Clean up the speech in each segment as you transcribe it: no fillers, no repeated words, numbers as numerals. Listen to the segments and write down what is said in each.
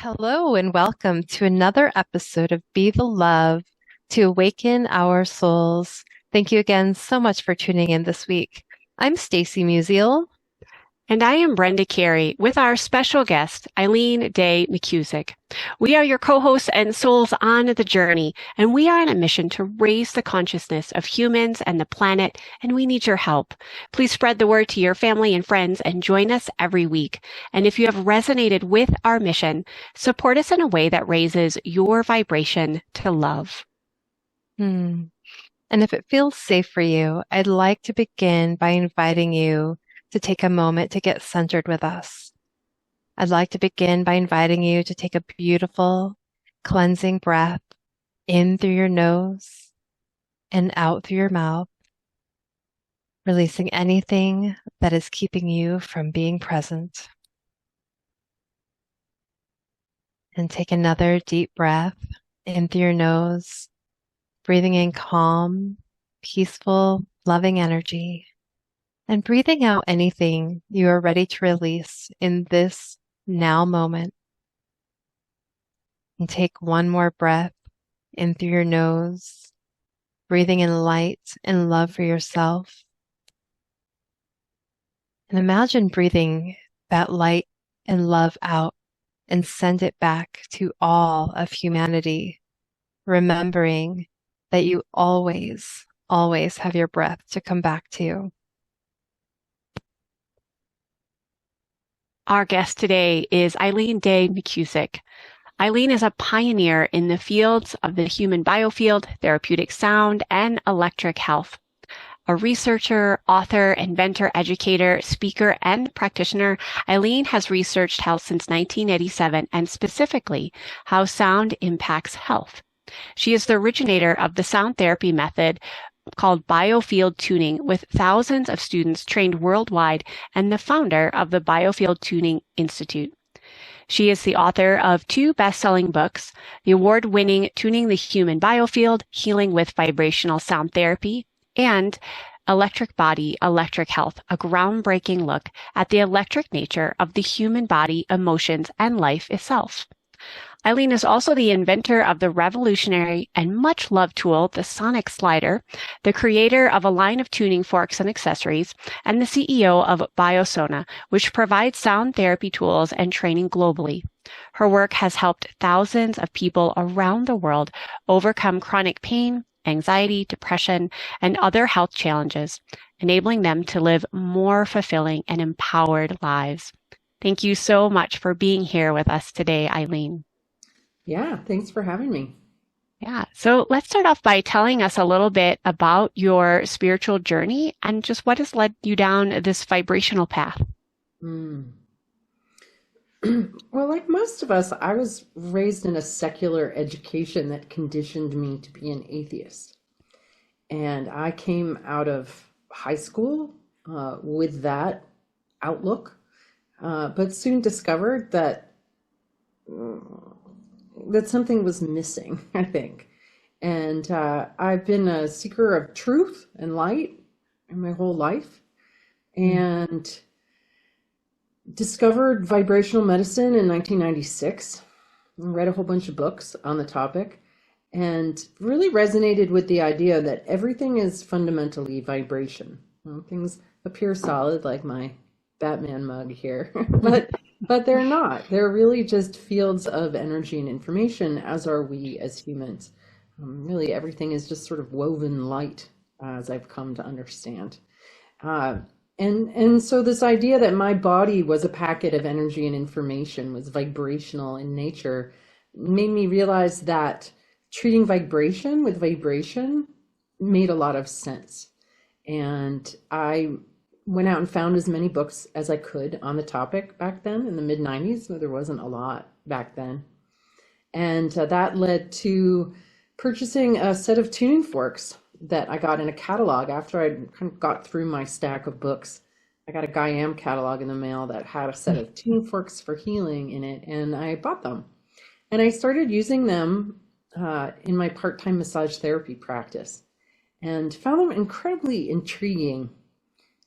Hello and welcome to another episode of Be the Love to Awaken Our Souls. Thank you again so much for tuning in this week. I'm Stacy Musial. And I am Brenda Carey with our special guest, Eileen Day McKusick. We are your co-hosts and souls on the journey, and we are on a mission to raise the consciousness of humans and the planet, and we need your help. Please spread the word to your family and friends and join us every week. And if you have resonated with our mission, support us in a way that raises your vibration to love. And if it feels safe for you, I'd like to begin by inviting you to take a moment to get centered with us. I'd like to begin by inviting you to take a beautiful, cleansing breath in through your nose and out through your mouth, releasing anything that is keeping you from being present. And take another deep breath in through your nose, breathing in calm, peaceful, loving energy. And breathing out anything you are ready to release in this now moment. And take one more breath in through your nose, breathing in light and love for yourself. And imagine breathing that light and love out and send it back to all of humanity, remembering that you always, always have your breath to come back to. Our guest today is Eileen Day McKusick. Eileen is a pioneer in the fields of the human biofield, therapeutic sound, and electric health. A researcher, author, inventor, educator, speaker, and practitioner, Eileen has researched health since 1987 and specifically how sound impacts health. She is the originator of the sound therapy method called Biofield Tuning, with thousands of students trained worldwide, and the founder of the Biofield Tuning Institute. She is the author of 2 best-selling books, the award-winning Tuning the Human Biofield, Healing with Vibrational Sound Therapy, and Electric Body, Electric Health, a groundbreaking look at the electric nature of the human body, emotions, and life itself. Eileen is also the inventor of the revolutionary and much-loved tool, the Sonic Slider, the creator of a line of tuning forks and accessories, and the CEO of Biosona, which provides sound therapy tools and training globally. Her work has helped thousands of people around the world overcome chronic pain, anxiety, depression, and other health challenges, enabling them to live more fulfilling and empowered lives. Thank you so much for being here with us today, Eileen. Yeah, thanks for having me. Yeah, so let's start off by telling us a little bit about your spiritual journey and just what has led you down this vibrational path. Well, like most of us, I was raised in a secular education that conditioned me to be an atheist. And I came out of high school with that outlook, but soon discovered that something was missing, I think. And I've been a seeker of truth and light in my whole life, and discovered vibrational medicine in 1996. Read a whole bunch of books on the topic and really resonated with the idea that everything is fundamentally vibration. Things appear solid, like my Batman mug here, but they're not. They're really just fields of energy and information, as are we as humans. Really, everything is just sort of woven light, as I've come to understand. And so this idea that my body was a packet of energy and information, was vibrational in nature, made me realize that treating vibration with vibration made a lot of sense. And I went out and found as many books as I could on the topic back then in the mid-90s, so there wasn't a lot back then. And that led to purchasing a set of tuning forks that I got in a catalog after I kind of got through my stack of books. I got a Gaiam catalog in the mail that had a set of tuning forks for healing in it, and I bought them. And I started using them in my part-time massage therapy practice and found them incredibly intriguing.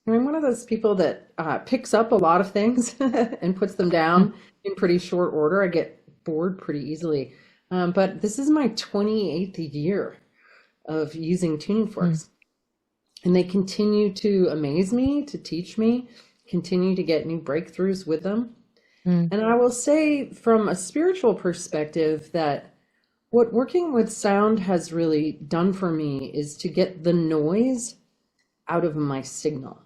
And I'm one of those people that picks up a lot of things and puts them down in pretty short order. I get bored pretty easily. But this is my 28th year of using tuning forks. And they continue to amaze me, to teach me, continue to get new breakthroughs with them. And I will say from a spiritual perspective that what working with sound has really done for me is to get the noise out of my signal.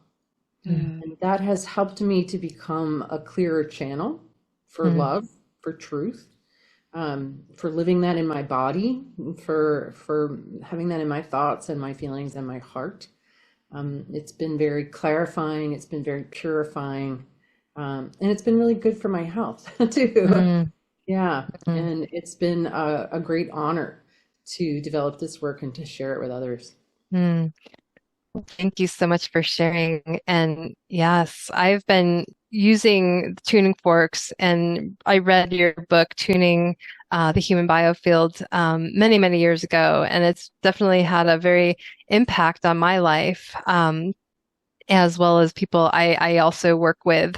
And that has helped me to become a clearer channel for love, for truth, for living that in my body, for having that in my thoughts and my feelings and my heart. It's been very clarifying. It's been very purifying. And it's been really good for my health too. Yeah. And it's been a great honor to develop this work and to share it with others. Thank you so much for sharing. And yes, I've been using the tuning forks, and I read your book, Tuning the Human Biofield, many, many years ago, and it's definitely had a very impact on my life, as well as people I also work with,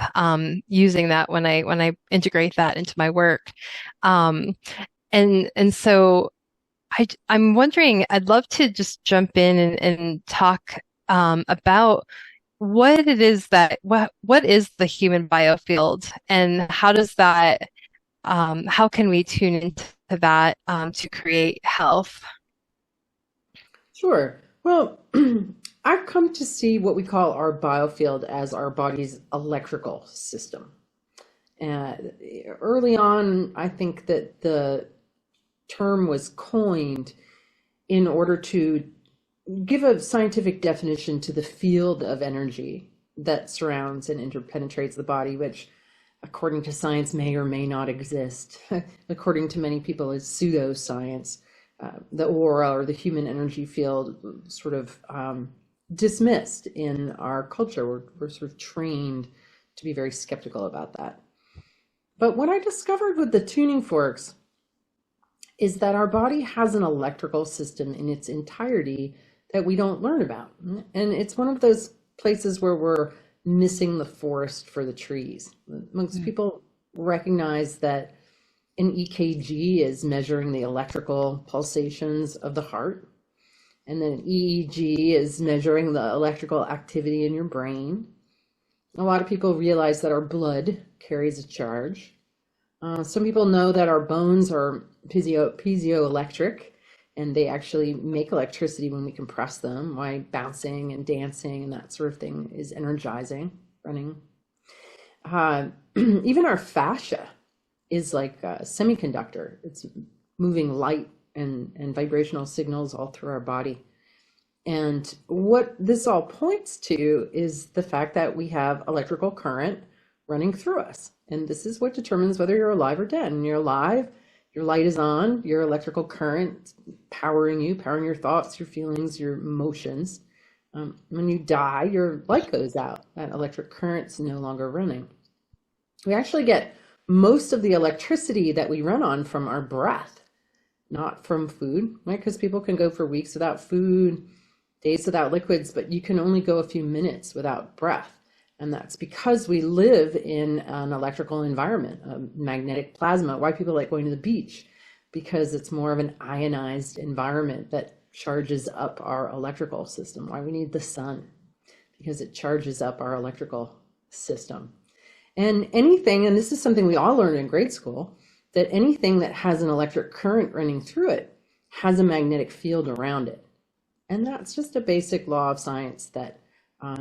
using that when I integrate that into my work. And so I'm wondering, I'd love to just jump in and talk about what it is that what is the human biofield, and how does that how can we tune into that to create health? Sure. Well, I've come to see what we call our biofield as our body's electrical system. Early on, I think that the term was coined in order to give a scientific definition to the field of energy that surrounds and interpenetrates the body, which, according to science, may or may not exist. According to many people, is pseudoscience. The aura or the human energy field sort of dismissed in our culture. We're sort of trained to be very skeptical about that. But what I discovered with the tuning forks is that our body has an electrical system in its entirety that we don't learn about. And it's one of those places where we're missing the forest for the trees. Most people recognize that an EKG is measuring the electrical pulsations of the heart, and then an EEG is measuring the electrical activity in your brain. A lot of people realize that our blood carries a charge. Some people know that our bones are piezoelectric, and they actually make electricity when we compress them, why bouncing and dancing and that sort of thing is energizing, running. Even our fascia is like a semiconductor. It's moving light and vibrational signals all through our body. And what this all points to is the fact that we have electrical current running through us. And this is what determines whether you're alive or dead. And you're alive, your light is on, your electrical current powering you, powering your thoughts, your feelings, your emotions. When you die, your light goes out. That electric current's no longer running. We actually get most of the electricity that we run on from our breath, not from food, right? Because people can go for weeks without food, days without liquids, but you can only go a few minutes without breath. And that's because we live in an electrical environment, a magnetic plasma. Why people like going to the beach? Because it's more of an ionized environment that charges up our electrical system. Why we need the sun? Because it charges up our electrical system. And anything, and this is something we all learned in grade school, that anything that has an electric current running through it has a magnetic field around it. And that's just a basic law of science that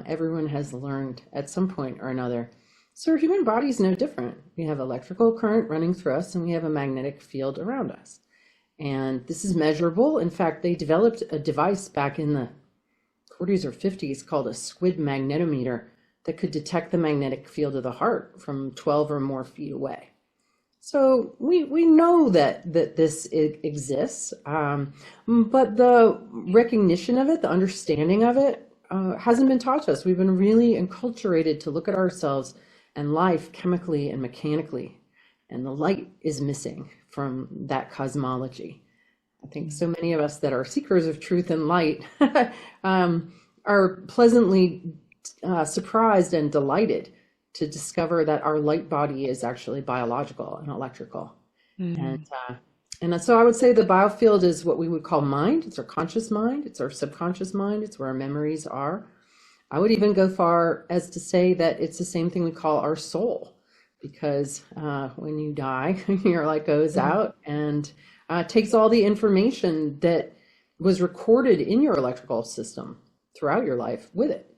everyone has learned at some point or another. So our human body is no different. We have electrical current running through us, and we have a magnetic field around us. And this is measurable. In fact, they developed a device back in the 40s or 50s called a squid magnetometer that could detect the magnetic field of the heart from 12 or more feet away. So we know that this exists, but the recognition of it, the understanding of it, hasn't been taught to us. We've been really enculturated to look at ourselves and life chemically and mechanically, and the light is missing from that cosmology. I think so many of us that are seekers of truth and light are pleasantly surprised and delighted to discover that our light body is actually biological and electrical. And Mm. so I would say the biofield is what we would call mind. It's our conscious mind. It's our subconscious mind. It's where our memories are. I would even go far as to say that it's the same thing we call our soul, because when you die, your light goes Mm. out and takes all the information that was recorded in your electrical system throughout your life with it.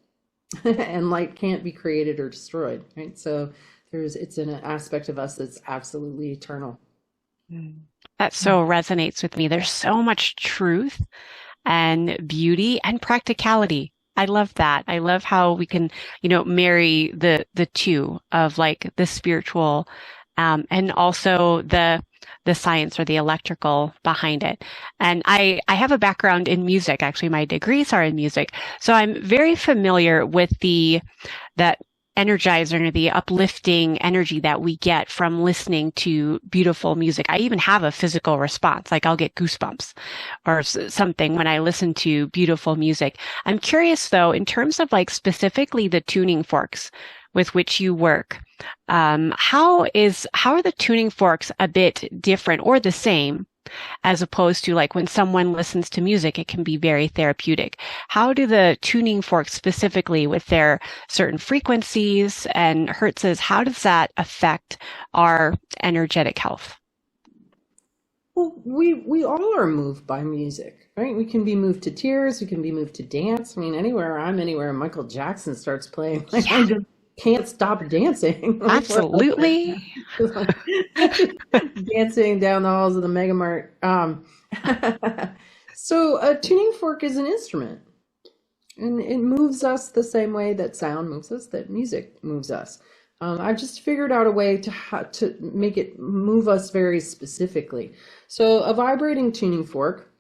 And light can't be created or destroyed, right? So it's an aspect of us that's absolutely eternal. Mm. That so resonates with me. There's so much truth and beauty and practicality. I love that. I love how we can, marry the two of like the spiritual, and also the science or the electrical behind it. And I have a background in music. Actually, my degrees are in music. So I'm very familiar with that energizer, the uplifting energy that we get from listening to beautiful music. I even have a physical response, like I'll get goosebumps or something when I listen to beautiful music. I'm curious though, in terms of like specifically the tuning forks with which you work, how are the tuning forks a bit different or the same, as opposed to like when someone listens to music, it can be very therapeutic. How do the tuning forks specifically with their certain frequencies and hertzes, how does that affect our energetic health? Well, we all are moved by music, right? We can be moved to tears. We can be moved to dance. I mean, anywhere Michael Jackson starts playing, like I Yeah, just can't stop dancing. Like we're absolutely. like, dancing down the halls of the Mega Mart. So a tuning fork is an instrument, and it moves us the same way that sound moves us, that music moves us. I've just figured out a way to make it move us very specifically. So a vibrating tuning fork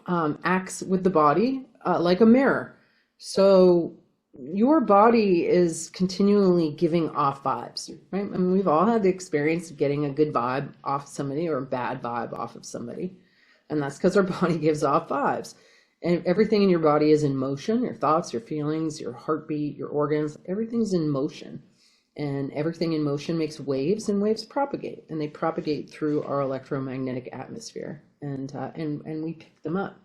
acts with the body like a mirror. So your body is continually giving off vibes, right? I mean, we've all had the experience of getting a good vibe off somebody or a bad vibe off of somebody. And that's because our body gives off vibes. And everything in your body is in motion. Your thoughts, your feelings, your heartbeat, your organs, everything's in motion. And everything in motion makes waves, and waves propagate. And they propagate through our electromagnetic atmosphere. And we pick them up.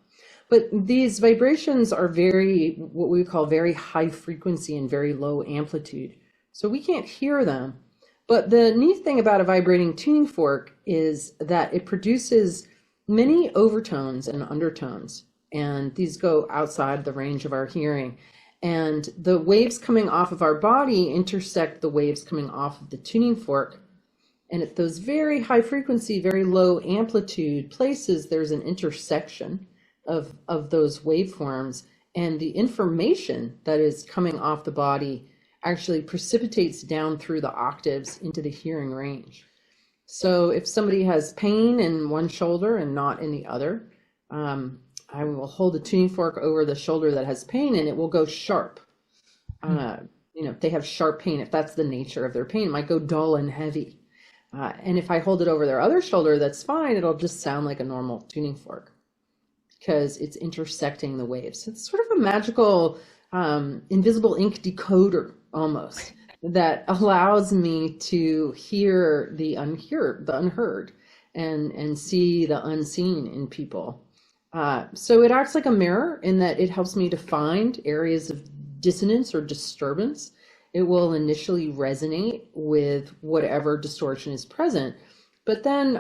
But these vibrations are what we call very high frequency and very low amplitude. So we can't hear them. But the neat thing about a vibrating tuning fork is that it produces many overtones and undertones. And these go outside the range of our hearing. And the waves coming off of our body intersect the waves coming off of the tuning fork. And at those very high frequency, very low amplitude places, there's an intersection of those waveforms, and the information that is coming off the body actually precipitates down through the octaves into the hearing range. So if somebody has pain in one shoulder and not in the other, I will hold the tuning fork over the shoulder that has pain, and it will go sharp. If they have sharp pain, if that's the nature of their pain, it might go dull and heavy. And if I hold it over their other shoulder, that's fine. It'll just sound like a normal tuning fork, because it's intersecting the waves. It's sort of a magical invisible ink decoder almost, that allows me to hear the unheard, and see the unseen in people. So it acts like a mirror in that it helps me to find areas of dissonance or disturbance. It will initially resonate with whatever distortion is present, but then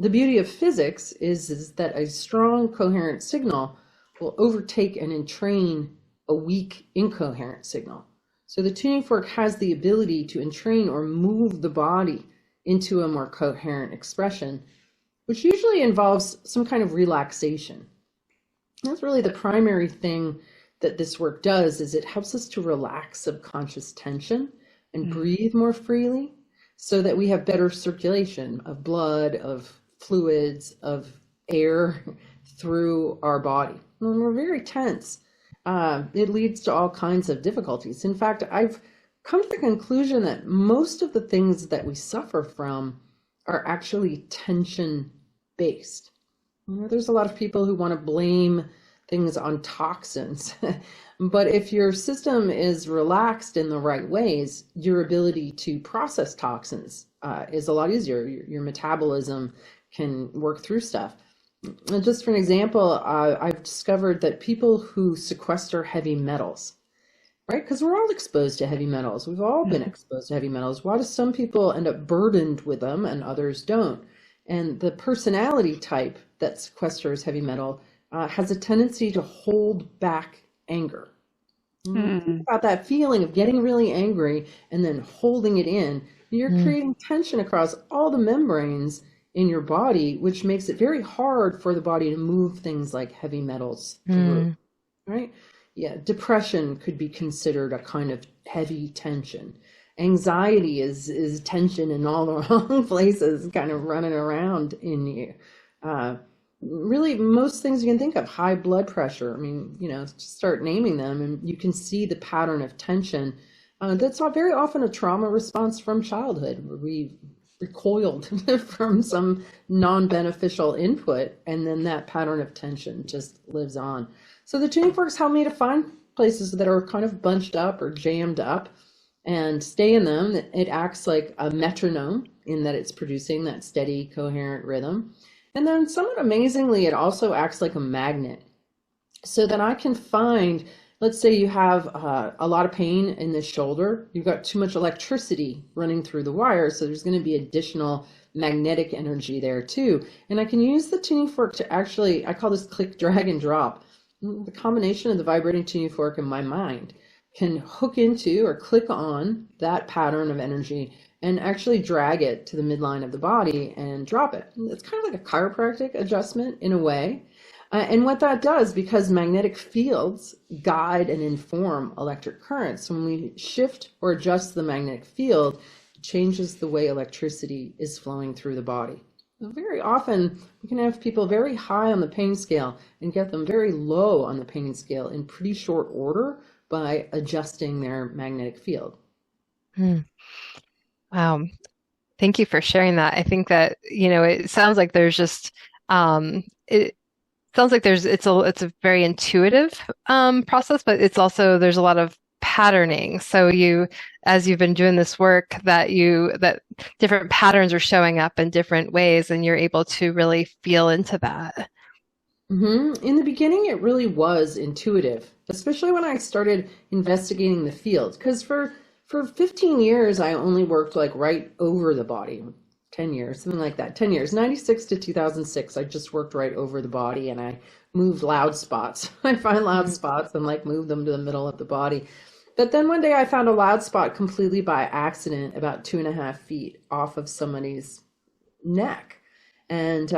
the beauty of physics is that a strong coherent signal will overtake and entrain a weak incoherent signal. So the tuning fork has the ability to entrain or move the body into a more coherent expression, which usually involves some kind of relaxation. That's really the primary thing that this work does, is it helps us to relax subconscious tension and breathe more freely, so that we have better circulation of blood, of fluids, of air through our body. When we're very tense, it leads to all kinds of difficulties. In fact, I've come to the conclusion that most of the things that we suffer from are actually tension based. There's a lot of people who want to blame things on toxins. But if your system is relaxed in the right ways, your ability to process toxins is a lot easier. Your metabolism can work through stuff. And just for an example, I've discovered that people who sequester heavy metals, right? Because we're all exposed to heavy metals. We've all been exposed to heavy metals. Why do some people end up burdened with them and others don't? And the personality type that sequesters heavy metal has a tendency to hold back anger. Think about that feeling of getting really angry and then holding it in. You're creating tension across all the membranes in your body, which makes it very hard for the body to move things like heavy metals through, right? Yeah, depression could be considered a kind of heavy tension. Anxiety is tension in all the wrong places, kind of running around in you. Really, most things you can think of, high blood pressure. I mean, just start naming them, and you can see the pattern of tension. That's very often a trauma response from childhood, where we recoiled from some non-beneficial input, and then that pattern of tension just lives on. So the tuning forks help me to find places that are kind of bunched up or jammed up and stay in them. It acts like a metronome in that it's producing that steady, coherent rhythm. And then somewhat amazingly, it also acts like a magnet, so that I can find, let's say you have a lot of pain in the shoulder, you've got too much electricity running through the wires, so there's going to be additional magnetic energy there too. And I can use the tuning fork to actually, I call this click, drag, and drop. The combination of the vibrating tuning fork and my mind can hook into or click on that pattern of energy and actually drag it to the midline of the body and drop it. It's kind of like a chiropractic adjustment in a way. And what that does, because magnetic fields guide and inform electric currents, when we shift or adjust the magnetic field, it changes the way electricity is flowing through the body. Very often, we can have people very high on the pain scale and get them very low on the pain scale in pretty short order by adjusting their magnetic field. Wow. Thank you for sharing that. I think that, it sounds like there's just, it sounds like it's a very intuitive process, but it's also, there's a lot of patterning. So as you've been doing this work, that different patterns are showing up in different ways, and you're able to really feel into that. In the beginning, it really was intuitive, especially when I started investigating the field, because for 15 years, I only worked like right over the body. 10 years, something like that. 10 years, 96 to 2006, I just worked right over the body, and I moved loud spots. I find loud spots and move them to the middle of the body. But then one day I found a loud spot completely by accident about 2.5 feet off of somebody's neck. And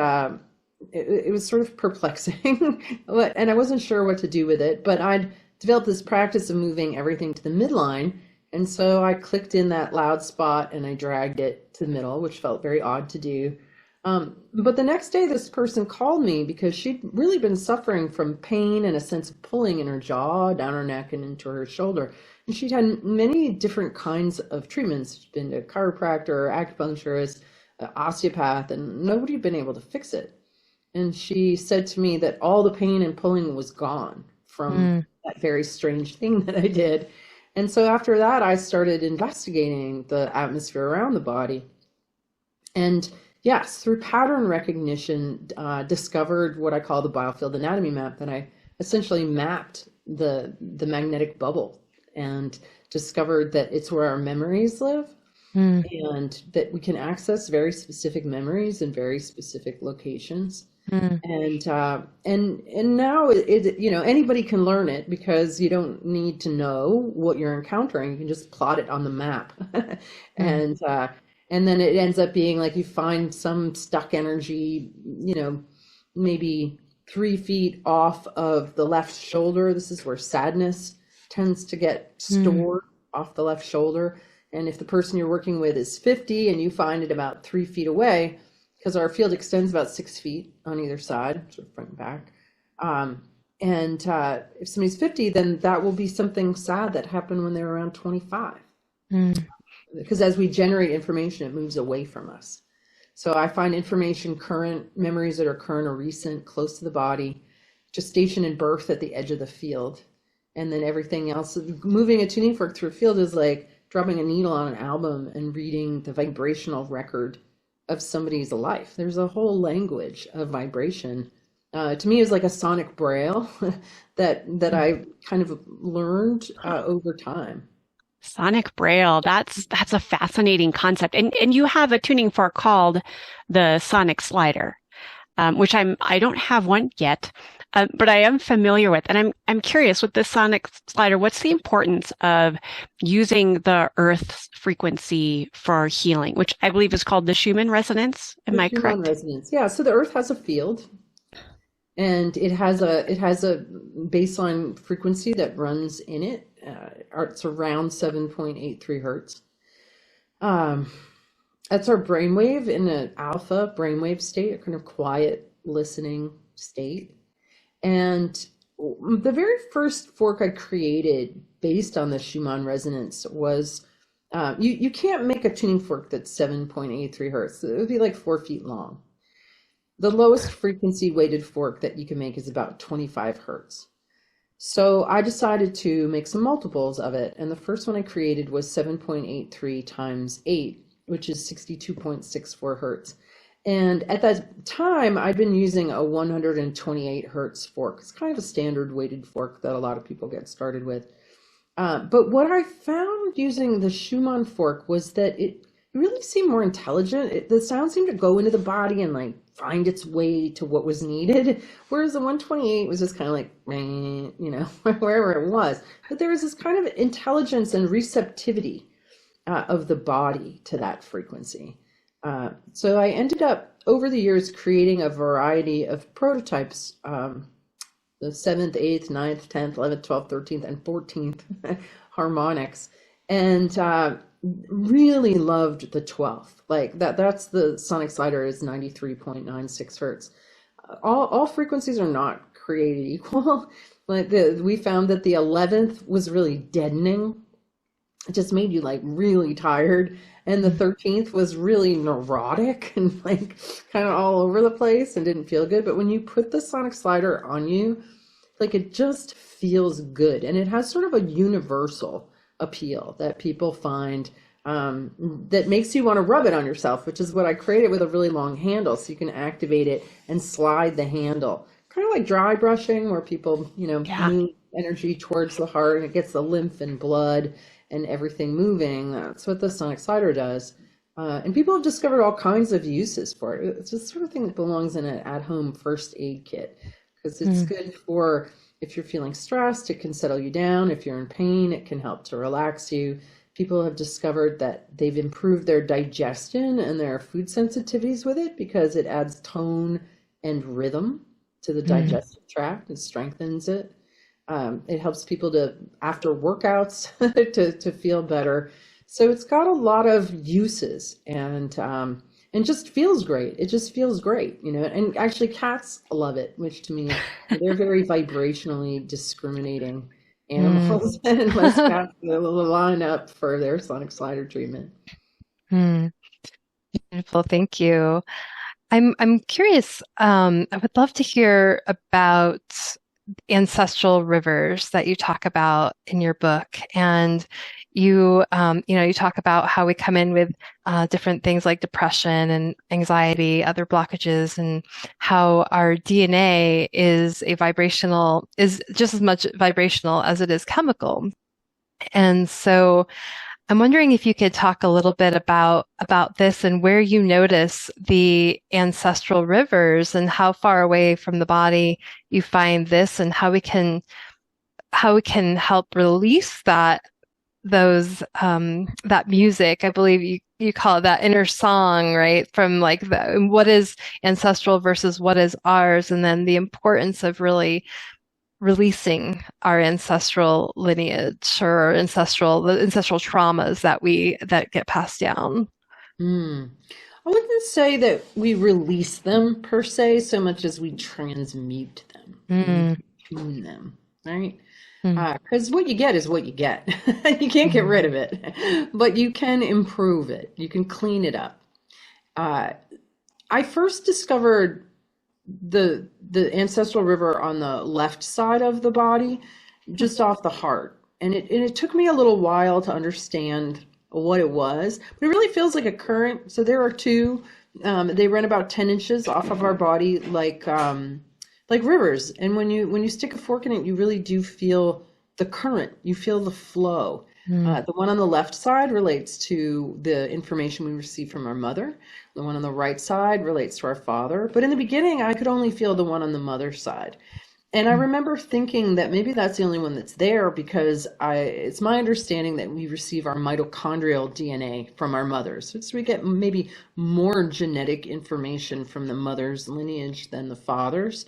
it was sort of perplexing, and I wasn't sure what to do with it, but I'd developed this practice of moving everything to the midline. And so I clicked in that loud spot and I dragged it to the middle, which felt very odd to do. But the next day, this person called me because she'd really been suffering from pain and a sense of pulling in her jaw, down her neck, and into her shoulder. And she'd had many different kinds of treatments. She'd been to a chiropractor, acupuncturist, osteopath, and nobody had been able to fix it. And she said to me that all the pain and pulling was gone from that very strange thing that I did. And so after that, I started investigating the atmosphere around the body. And yes, through pattern recognition, discovered what I call the Biofield anatomy map, that I essentially mapped the magnetic bubble and discovered that it's where our memories live, and that we can access very specific memories in very specific locations. And now anybody can learn it, because you don't need to know what you're encountering. You can just plot it on the map. And then it ends up being like you find some stuck energy, maybe 3 feet off of the left shoulder. This is where sadness tends to get stored off the left shoulder. And if the person you're working with is 50 and you find it about 3 feet away, because our field extends about 6 feet on either side, sort of front and back. If somebody's 50, then that will be something sad that happened when they were around 25. Because as we generate information, it moves away from us. So I find information current, memories that are current or recent, close to the body, gestation and birth at the edge of the field. And then everything else, moving a tuning fork through a field is like dropping a needle on an album and reading the vibrational record of somebody's life. There's a whole language of vibration. To me, it was like a sonic braille that I kind of learned over time. Sonic Braille. That's a fascinating concept. And you have a tuning fork called the Sonic Slider, which I don't have one yet, but I am familiar with. And I'm curious with the Sonic Slider, what's the importance of using the Earth's frequency for healing, which I believe is called the Schumann resonance. Am I correct? Schumann resonance. Yeah. So the Earth has a field, and it has a baseline frequency that runs in it. It's around 7.83 hertz. That's our brainwave in an alpha brainwave state, a kind of quiet listening state. And the very first fork I created based on the Schumann resonance was, you can't make a tuning fork that's 7.83 hertz. It would be like 4 feet long. The lowest frequency weighted fork that you can make is about 25 hertz. So I decided to make some multiples of it. And the first one I created was 7.83 times 8, which is 62.64 hertz. And at that time, I'd been using a 128 hertz fork. It's kind of a standard weighted fork that a lot of people get started with. But what I found using the Schumann fork was that it really seemed more intelligent. The sound seemed to go into the body and like find its way to what was needed. Whereas the 128 was just kind of like, wherever it was. But there was this kind of intelligence and receptivity of the body to that frequency. So I ended up over the years creating a variety of prototypes, the 7th, 8th, 9th, 10th, 11th, 12th, 13th, and 14th harmonics, and really loved the 12th. Like that's the sonic slider is 93.96 hertz. All frequencies are not created equal. Like we found that the 11th was really deadening. It just made you like really tired. And the 13th was really neurotic and like kind of all over the place and didn't feel good. But when you put the sonic slider on you, like it just feels good. And it has sort of a universal appeal that people find that makes you want to rub it on yourself, which is what I created with a really long handle. So you can activate it and slide the handle, kind of like dry brushing where people, move energy towards the heart and it gets the lymph and blood and everything moving. That's what the sonic slider does. And people have discovered all kinds of uses for it. It's the sort of thing that belongs in an at-home first aid kit because it's good for if you're feeling stressed, it can settle you down. If you're in pain, it can help to relax you. People have discovered that they've improved their digestion and their food sensitivities with it because it adds tone and rhythm to the digestive tract and strengthens it. It helps people to, after workouts, to feel better. So it's got a lot of uses and just feels great. It just feels great, and actually cats love it, which to me, they're very vibrationally discriminating animals and most cats will line up for their sonic slider treatment. Beautiful. Thank you. I'm curious. I would love to hear about ancestral rivers that you talk about in your book. And you talk about how we come in with different things like depression and anxiety, other blockages, and how our DNA is just as much vibrational as it is chemical. And so I'm wondering if you could talk a little bit about this and where you notice the ancestral rivers and how far away from the body you find this and how we can help release that music. I believe you call it that inner song, right? From like what is ancestral versus what is ours, and then the importance of really releasing our ancestral lineage or the ancestral traumas that get passed down. I wouldn't say that we release them per se so much as we transmute them, tune them, right? Because what you get is what you get. You can't get rid of it, but you can improve it. You can clean it up. I first discovered the ancestral river on the left side of the body, just off the heart. And it took me a little while to understand what it was, but it really feels like a current. So there are two, they run about 10 inches off of our body, like rivers. And when you stick a fork in it, you really do feel the current. You feel the flow. The one on the left side relates to the information we receive from our mother. The one on the right side relates to our father. But in the beginning, I could only feel the one on the mother side. And I remember thinking that maybe that's the only one that's there because it's my understanding that we receive our mitochondrial DNA from our mothers. So we get maybe more genetic information from the mother's lineage than the father's.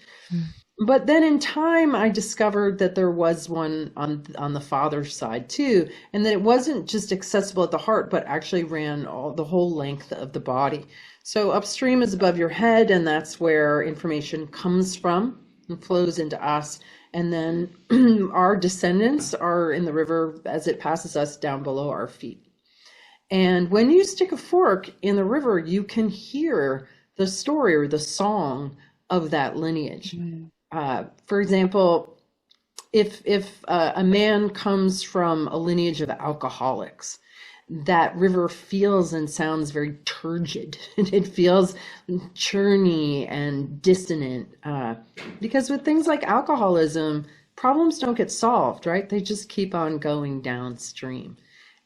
But then in time, I discovered that there was one on the father's side too, and that it wasn't just accessible at the heart, but actually ran the whole length of the body. So upstream is above your head, and that's where information comes from and flows into us. And then our descendants are in the river as it passes us down below our feet. And when you stick a fork in the river, you can hear the story or the song of that lineage. For example, if a man comes from a lineage of alcoholics, that river feels and sounds very turgid. It feels churny and dissonant, because with things like alcoholism, problems don't get solved, right? They just keep on going downstream.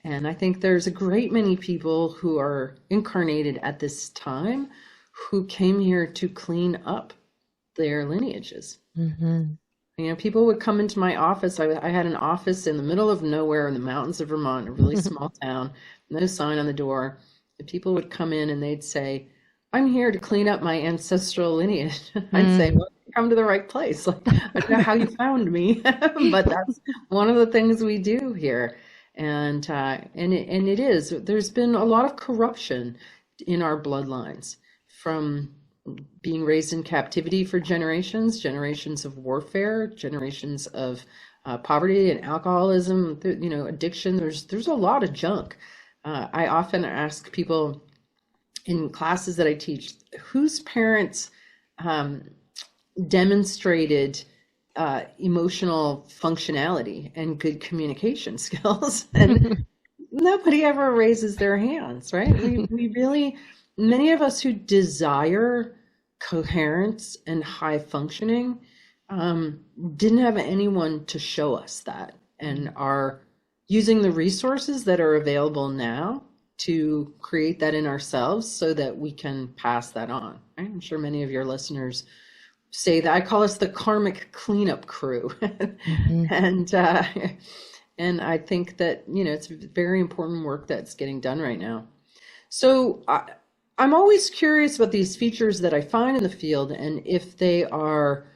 And I think there's a great many people who are incarnated at this time who came here to clean up their lineages. You know, people would come into my office. I had an office in the middle of nowhere in the mountains of Vermont, a really small town, no sign on the door. And people would come in and they'd say, I'm here to clean up my ancestral lineage. I'd say, well, you come to the right place. Like, I don't know how you found me, but that's one of the things we do here. And it is. There's been a lot of corruption in our bloodlines from being raised in captivity for generations of warfare, generations of poverty and alcoholism, you know, addiction. There's a lot of junk. I often ask people in classes that I teach, whose parents demonstrated emotional functionality and good communication skills, and nobody ever raises their hands, right? We really, many of us who desire coherence and high functioning didn't have anyone to show us that, and are using the resources that are available now to create that in ourselves so that we can pass that on. Right? I'm sure many of your listeners say that. I call us the karmic cleanup crew. And I think that, you know, it's very important work that's getting done right now. So I'm always curious about these features that I find in the field and if they are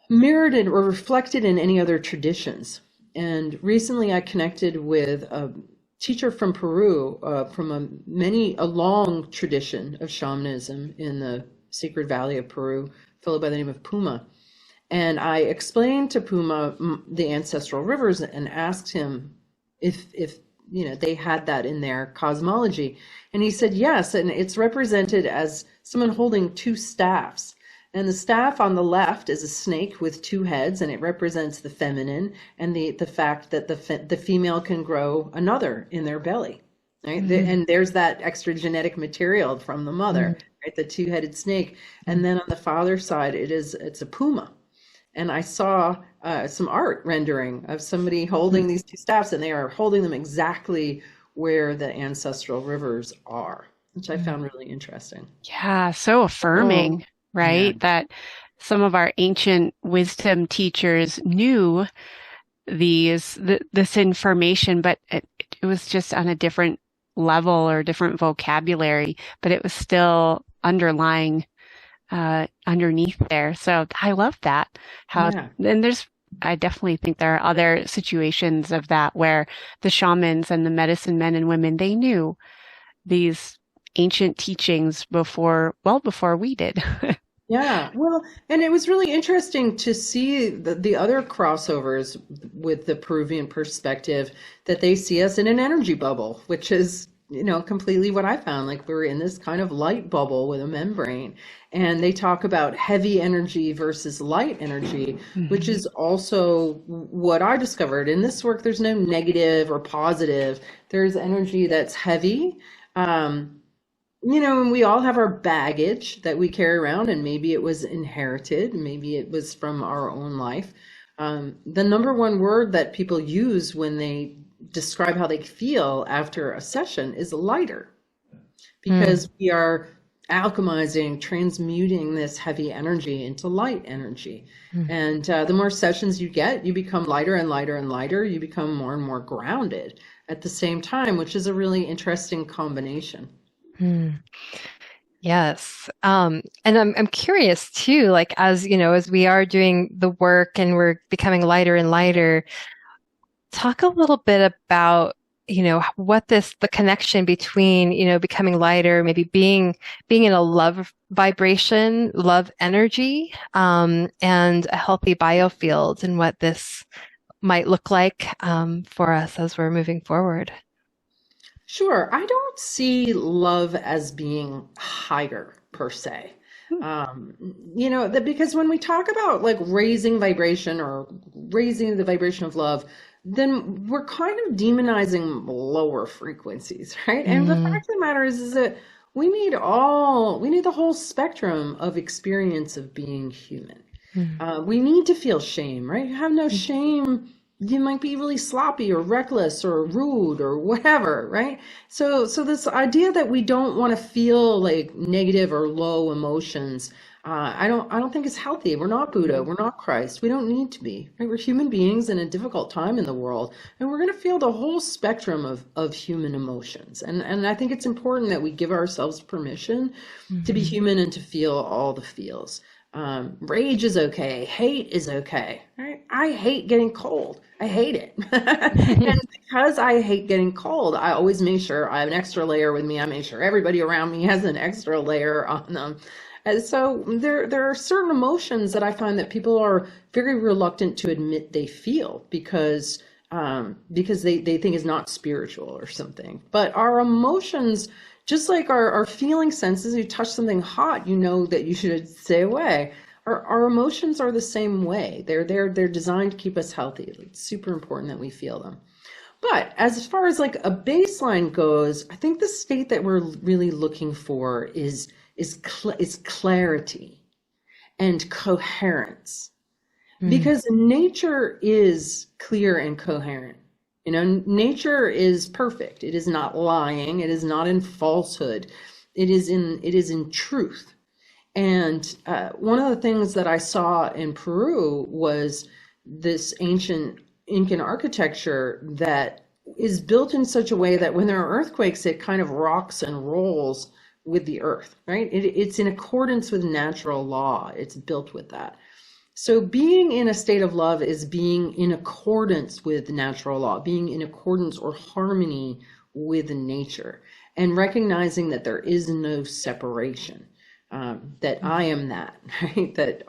mirrored or reflected in any other traditions. And recently I connected with a teacher from Peru, from a long tradition of shamanism in the Sacred Valley of Peru, fellow by the name of Puma. And I explained to Puma the ancestral rivers and asked him if you know, they had that in their cosmology. And he said yes, and it's represented as someone holding two staffs. And the staff on the left is a snake with two heads, and it represents the feminine and the fact that the female can grow another in their belly, right? And there's that extra genetic material from the mother, right? The two-headed snake. And then on the father's side, it's a puma. And I saw some art rendering of somebody holding these two staffs, and they are holding them exactly where the ancestral rivers are, which I found really interesting. Yeah, so affirming, right? Yeah. That some of our ancient wisdom teachers knew this information, but it was just on a different level or different vocabulary, but it was still underlying underneath there. So I love that. And I definitely think there are other situations of that where the shamans and the medicine men and women, they knew these ancient teachings before we did. Yeah, well, and it was really interesting to see the other crossovers with the Peruvian perspective, that they see us in an energy bubble, which is completely what I found. Like we're in this kind of light bubble with a membrane. And they talk about heavy energy versus light energy, which is also what I discovered. In this work, there's no negative or positive. There's energy that's heavy. And we all have our baggage that we carry around, and maybe it was inherited, maybe it was from our own life. The number one word that people use when they describe how they feel after a session is lighter, because we are alchemizing, transmuting this heavy energy into light energy. And the more sessions you get, you become lighter and lighter and lighter. You become more and more grounded at the same time, which is a really interesting combination. Yes. And I'm curious too, like as we are doing the work and we're becoming lighter and lighter, talk a little bit about what the connection between becoming lighter, maybe being in a love vibration, love energy, and a healthy biofield, and what this might look like for us as we're moving forward. Sure. I don't see love as being higher per se. Because when we talk about like raising vibration or raising the vibration of love, then we're kind of demonizing lower frequencies, right? And the fact of the matter is that we need the whole spectrum of experience of being human. We need to feel shame, right? You have no shame, you might be really sloppy or reckless or rude or whatever, right? So this idea that we don't want to feel like negative or low emotions, I don't think it's healthy. We're not Buddha. We're not Christ. We don't need to be, right? We're human beings in a difficult time in the world, and we're going to feel the whole spectrum of human emotions. And I think it's important that we give ourselves permission to be human and to feel all the feels. Rage is okay. Hate is okay. Right? I hate getting cold. I hate it. And because I hate getting cold, I always make sure I have an extra layer with me. I make sure everybody around me has an extra layer on them. And so there are certain emotions that I find that people are very reluctant to admit they feel because they think it's not spiritual or something. But our emotions, just like our feeling senses, you touch something hot, you know that you should stay away. Our emotions are the same way. They're designed to keep us healthy. It's super important that we feel them. But as far as like a baseline goes, I think the state that we're really looking for is clarity and coherence. Because nature is clear and coherent. Nature is perfect. It is not lying. It is not in falsehood. It is in truth. And one of the things that I saw in Peru was this ancient Incan architecture that is built in such a way that when there are earthquakes, it kind of rocks and rolls with the earth, right? It's in accordance with natural law. It's built with that. So being in a state of love is being in accordance with natural law, being in accordance or harmony with nature, and recognizing that there is no separation, that I am that, right? That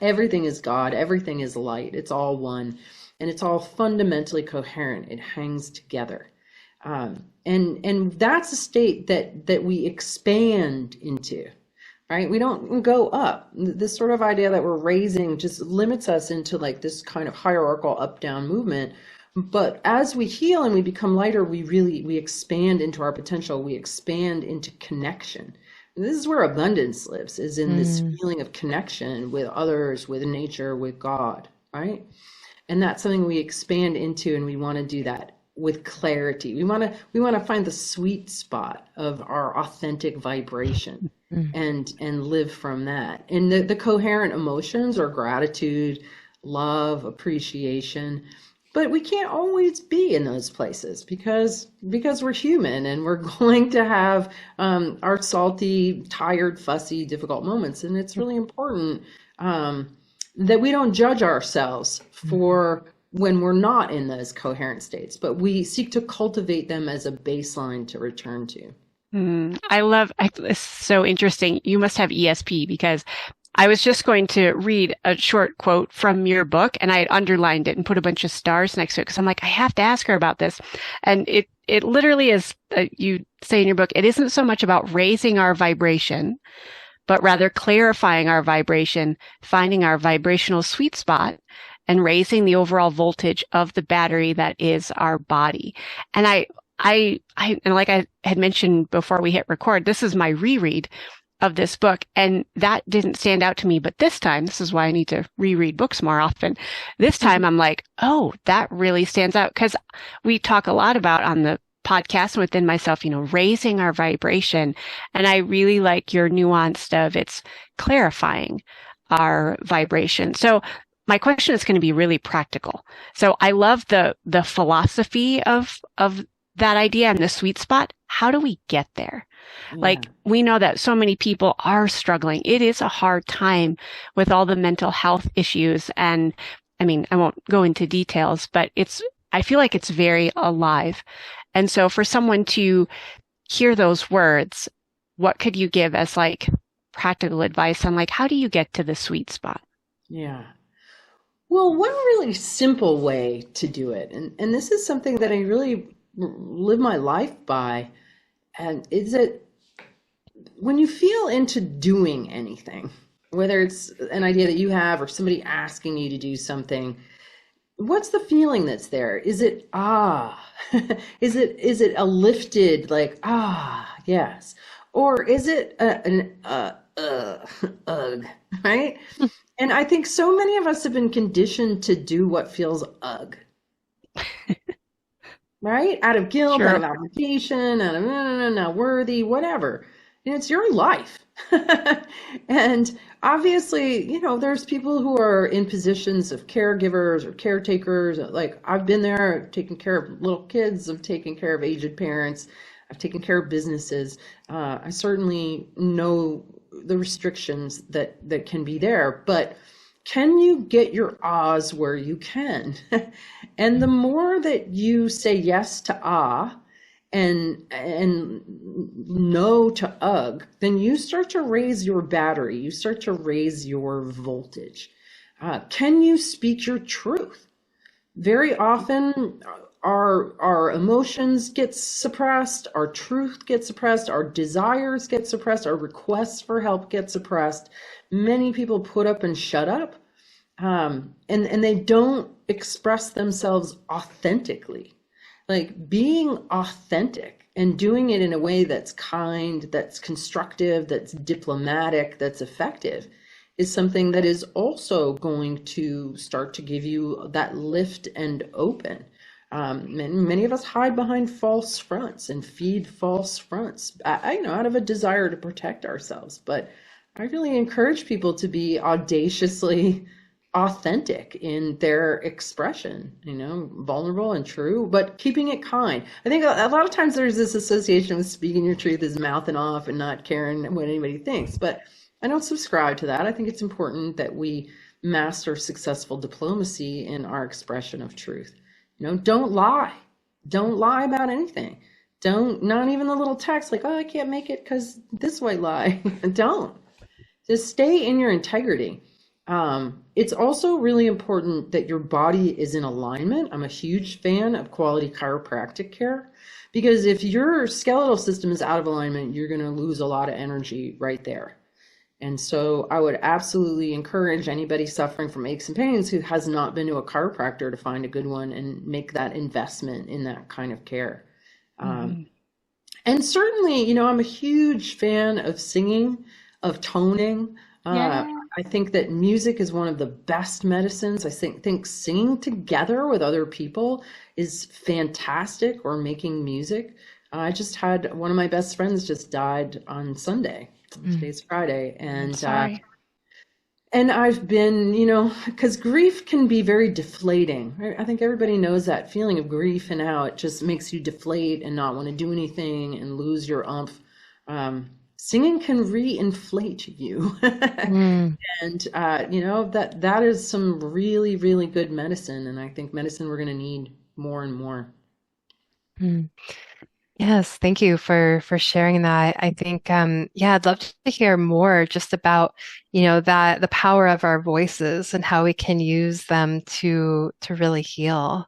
everything is God, everything is light, it's all one, and it's all fundamentally coherent. It hangs together. And that's a state that we expand into. Right? We don't go up. This sort of idea that we're raising just limits us into like this kind of hierarchical up-down movement. But as we heal and we become lighter, we expand into our potential. We expand into connection. And this is where abundance lives, is in this feeling of connection with others, with nature, with God, right? And that's something we expand into, and we want to do that with clarity. We want to find the sweet spot of our authentic vibration and live from that. And the coherent emotions are gratitude, love, appreciation. But we can't always be in those places because we're human, and we're going to have our salty, tired, fussy, difficult moments. And it's really important that we don't judge ourselves for when we're not in those coherent states, but we seek to cultivate them as a baseline to return to. It's so interesting. You must have ESP, because I was just going to read a short quote from your book, and I had underlined it and put a bunch of stars next to it because I'm like, I have to ask her about this. And it literally is, you say in your book, it isn't so much about raising our vibration, but rather clarifying our vibration, finding our vibrational sweet spot, and raising the overall voltage of the battery that is our body. And and like I had mentioned before we hit record, this is my reread of this book, and that didn't stand out to me. But this time, this is why I need to reread books more often. This time I'm like, oh, that really stands out, because we talk a lot about on the podcast and within myself, raising our vibration. And I really like your nuanced of it's clarifying our vibration. So my question is going to be really practical. So I love the philosophy of that idea and the sweet spot. How do we get there? Yeah. Like, we know that so many people are struggling. It is a hard time with all the mental health issues. And I mean, I won't go into details, but I feel like it's very alive. And so for someone to hear those words, what could you give as like practical advice on like, how do you get to the sweet spot? Yeah. Well, one really simple way to do it, and this is something that I really live my life by, and is that when you feel into doing anything, whether it's an idea that you have or somebody asking you to do something, what's the feeling that's there? Is it is it a lifted like yes, or is it an ugh, right? And I think so many of us have been conditioned to do what feels ugh. Right? Out of guilt, Sure. Out of obligation, out of not worthy, whatever. It's your life. And obviously, there's people who are in positions of caregivers or caretakers. Like, I've been there taking care of little kids, I've taken care of aged parents, I've taken care of businesses. I certainly know the restrictions that can be there, but can you get your ahs where you can? And the more that you say yes to and no to ugh, then you start to raise your battery, you start to raise your voltage. Can you speak your truth? Very often our emotions get suppressed, our truth gets suppressed, our desires get suppressed, our requests for help get suppressed. Many people put up and shut up, and they don't express themselves authentically. Like, being authentic and doing it in a way that's kind, that's constructive, that's diplomatic, that's effective, is something that is also going to start to give you that lift and open. Many of us hide behind false fronts and feed false fronts, out of a desire to protect ourselves. But I really encourage people to be audaciously authentic in their expression, vulnerable and true, but keeping it kind. I think a lot of times there's this association with speaking your truth as mouthing off and not caring what anybody thinks, but I don't subscribe to that. I think it's important that we master successful diplomacy in our expression of truth. Don't lie. Don't lie about anything. Not even the little text like, I can't make it because this white lie. Don't. Just stay in your integrity. It's also really important that your body is in alignment. I'm a huge fan of quality chiropractic care, because if your skeletal system is out of alignment, you're going to lose a lot of energy right there. And so I would absolutely encourage anybody suffering from aches and pains who has not been to a chiropractor to find a good one and make that investment in that kind of care. And certainly, I'm a huge fan of singing, of toning. I think that music is one of the best medicines. I think singing together with other people is fantastic, or making music. I just had one of my best friends just died on Sunday. Today's Friday. And and I've been, because grief can be very deflating. Right? I think everybody knows that feeling of grief and how it just makes you deflate and not want to do anything and lose your umph. Singing can re-inflate you. And, that is some really, really good medicine. And I think medicine we're going to need more and more. Yes, thank you for sharing that. I think, I'd love to hear more just about, that the power of our voices and how we can use them to really heal.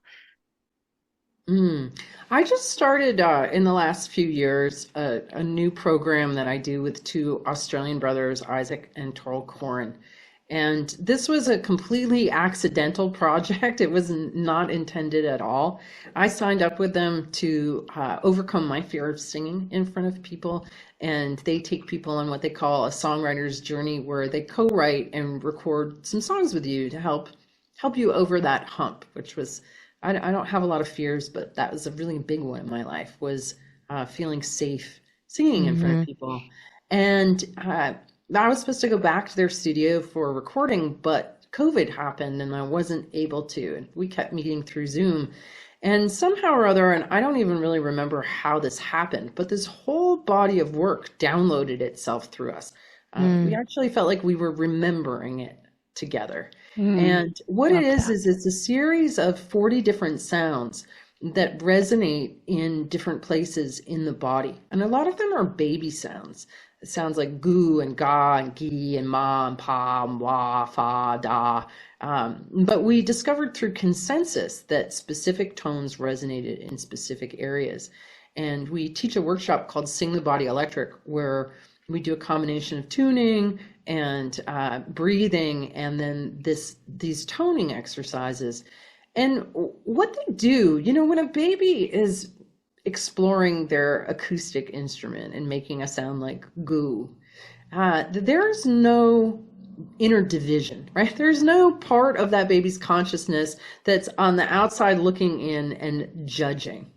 Mm. I just started in the last few years a new program that I do with two Australian brothers, Isaac and Torl Corin. And this was a completely accidental project. It was not intended at all. I signed up with them to overcome my fear of singing in front of people. And they take people on what they call a songwriter's journey, where they co-write and record some songs with you to help you over that hump, which was I don't have a lot of fears, but that was a really big one in my life, was feeling safe singing in front of Hmm. people. And I was supposed to go back to their studio for a recording, but COVID happened and I wasn't able to. And we kept meeting through Zoom. And somehow or other, and I don't even really remember how this happened, but this whole body of work downloaded itself through us. We Mm. actually felt like we were remembering it together. Mm, And what it love that. is it's a series of 40 different sounds that resonate in different places in the body. And a lot of them are baby sounds. It sounds like goo and ga and gi and ma and pa and wa, fa, da. But we discovered through consensus that specific tones resonated in specific areas. And we teach a workshop called Sing the Body Electric, where we do a combination of tuning and breathing, and then these toning exercises. And what they do, when a baby is exploring their acoustic instrument and making a sound like goo, there's no inner division, right? There's no part of that baby's consciousness that's on the outside looking in and judging.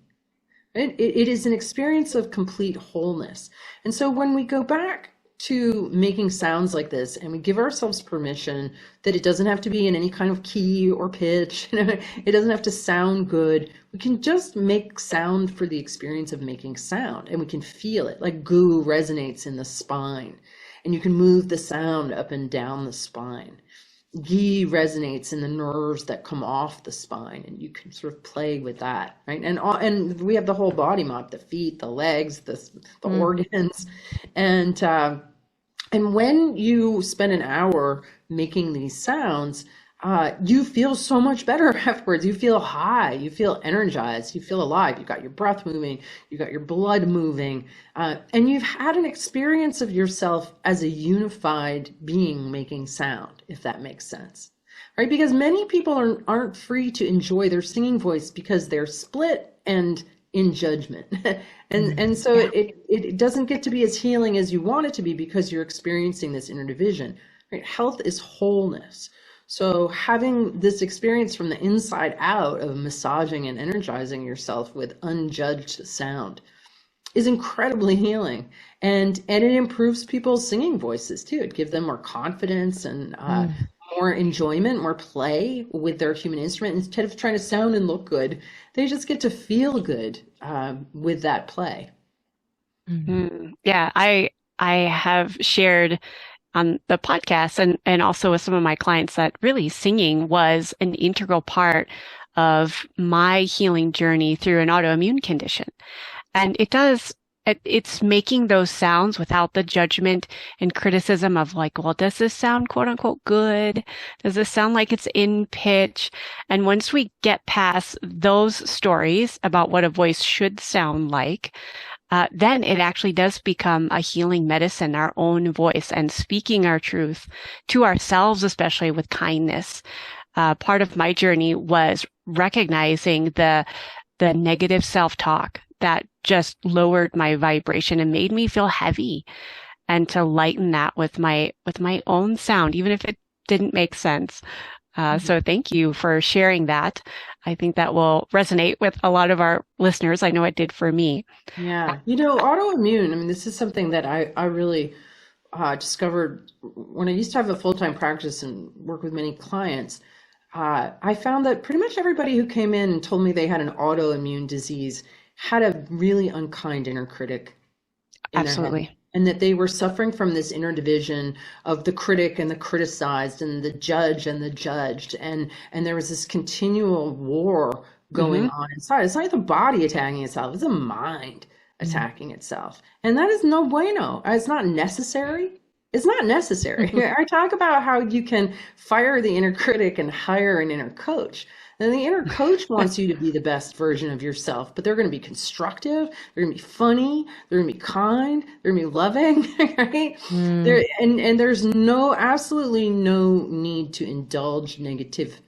It is an experience of complete wholeness. And so when we go back to making sounds like this and we give ourselves permission that it doesn't have to be in any kind of key or pitch, it doesn't have to sound good. We can just make sound for the experience of making sound, and we can feel it. Like goo resonates in the spine, and you can move the sound up and down the spine. Gi resonates in the nerves that come off the spine, and you can sort of play with that, right? And we have the whole body map: the feet, the legs, the Mm. organs, and when you spend an hour making these sounds, you feel so much better afterwards. You feel high, you feel energized, you feel alive. You got your breath moving, you got your blood moving, and you've had an experience of yourself as a unified being making sound, if that makes sense. Right? Because many people aren't free to enjoy their singing voice because they're split and in judgment. And so Yeah. it doesn't get to be as healing as you want it to be because you're experiencing this inner division. Right? Health is wholeness. So having this experience from the inside out of massaging and energizing yourself with unjudged sound is incredibly healing. And it improves people's singing voices too. It gives them more confidence and Mm. more enjoyment, more play with their human instrument. Instead of trying to sound and look good, they just get to feel good with that play. Mm. Yeah, I have shared on the podcast and also with some of my clients that really singing was an integral part of my healing journey through an autoimmune condition. And it's making those sounds without the judgment and criticism of like, well, does this sound quote unquote good? Does this sound like it's in pitch? And once we get past those stories about what a voice should sound like, then it actually does become a healing medicine, our own voice, and speaking our truth to ourselves, especially with kindness. Part of my journey was recognizing the negative self-talk that just lowered my vibration and made me feel heavy, and to lighten that with my own sound, even if it didn't make sense. So thank you for sharing that. I think that will resonate with a lot of our listeners. I know it did for me. Yeah. Autoimmune, I mean, this is something that I really discovered when I used to have a full-time practice and work with many clients. I found that pretty much everybody who came in and told me they had an autoimmune disease had a really unkind inner critic in their head, Absolutely. and that they were suffering from this inner division of the critic and the criticized and the judge and the judged, and there was this continual war going Hmm. on inside. It's not like the body attacking itself, it's the mind Mm. attacking itself, and that is no bueno. It's not necessary. It's not necessary. I talk about how you can fire the inner critic and hire an inner coach. And the inner coach wants you to be the best version of yourself, but they're going to be constructive, they're going to be funny, they're going to be kind, they're going to be loving, right? Mm. And there's absolutely no need to indulge negative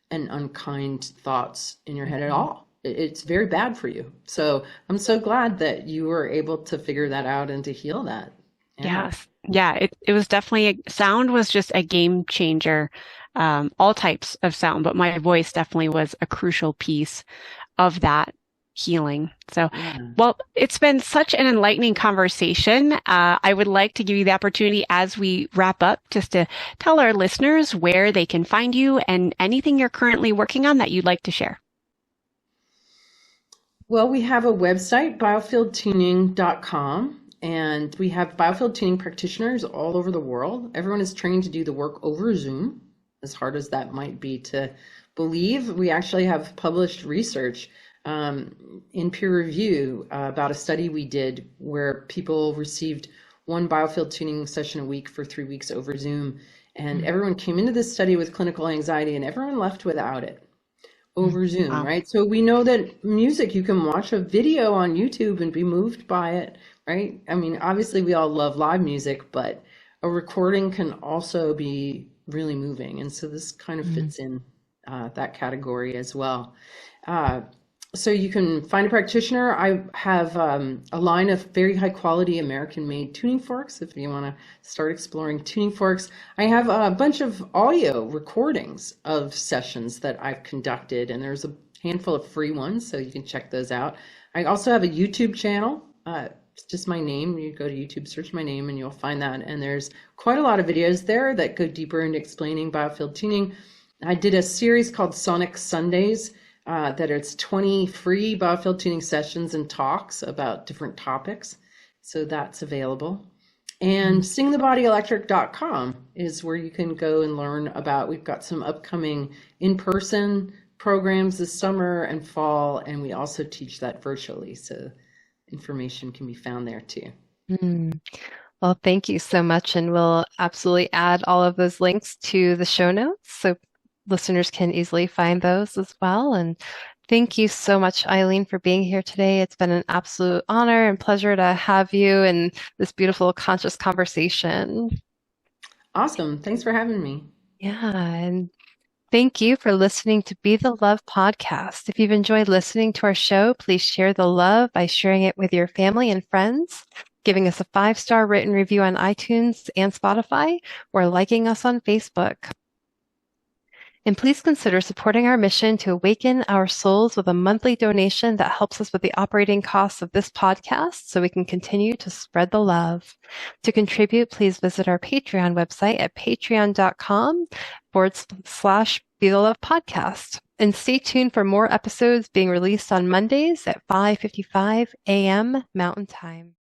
and unkind thoughts in your head at all. It's very bad for you. So I'm so glad that you were able to figure that out and to heal that. Yeah. Yes. Yeah, it was definitely sound was just a game changer. All types of sound, but my voice definitely was a crucial piece of that healing. So, well, it's been such an enlightening conversation. I would like to give you the opportunity as we wrap up just to tell our listeners where they can find you and anything you're currently working on that you'd like to share. Well, we have a website, biofieldtuning.com, and we have Biofield tuning practitioners all over the world. Everyone is trained to do the work over Zoom, as hard as that might be to believe. We actually have published research in peer review about a study we did where people received one Biofield tuning session a week for 3 weeks over Zoom. And everyone came into this study with clinical anxiety and everyone left without it over Zoom, Wow. right? So we know that music, you can watch a video on YouTube and be moved by it, right? I mean, obviously we all love live music, but a recording can also be really moving. And so this kind of fits in that category as well. So you can find a practitioner. I have a line of very high quality American made tuning forks if you want to start exploring tuning forks. I have a bunch of audio recordings of sessions that I've conducted, and there's a handful of free ones, so you can check those out. I also have a YouTube channel. It's just my name. You go to YouTube, search my name, and you'll find that. And there's quite a lot of videos there that go deeper into explaining biofield tuning. I did a series called Sonic Sundays, that it's 20 free biofield tuning sessions and talks about different topics. So that's available. And singthebodyelectric.com is where you can go and learn about, we've got some upcoming in-person programs this summer and fall, and we also teach that virtually. So information can be found there too. Well, thank you so much. And we'll absolutely add all of those links to the show notes so listeners can easily find those as well. And thank you so much, Eileen, for being here today. It's been an absolute honor and pleasure to have you in this beautiful conscious conversation. Awesome. Thanks for having me. Yeah. And thank you for listening to Be the Love podcast. If you've enjoyed listening to our show, please share the love by sharing it with your family and friends, giving us a 5-star written review on iTunes and Spotify, or liking us on Facebook. And please consider supporting our mission to awaken our souls with a monthly donation that helps us with the operating costs of this podcast so we can continue to spread the love. To contribute, please visit our Patreon website at patreon.com/Be the Love podcast. And stay tuned for more episodes being released on Mondays at 5:55 a.m. Mountain Time.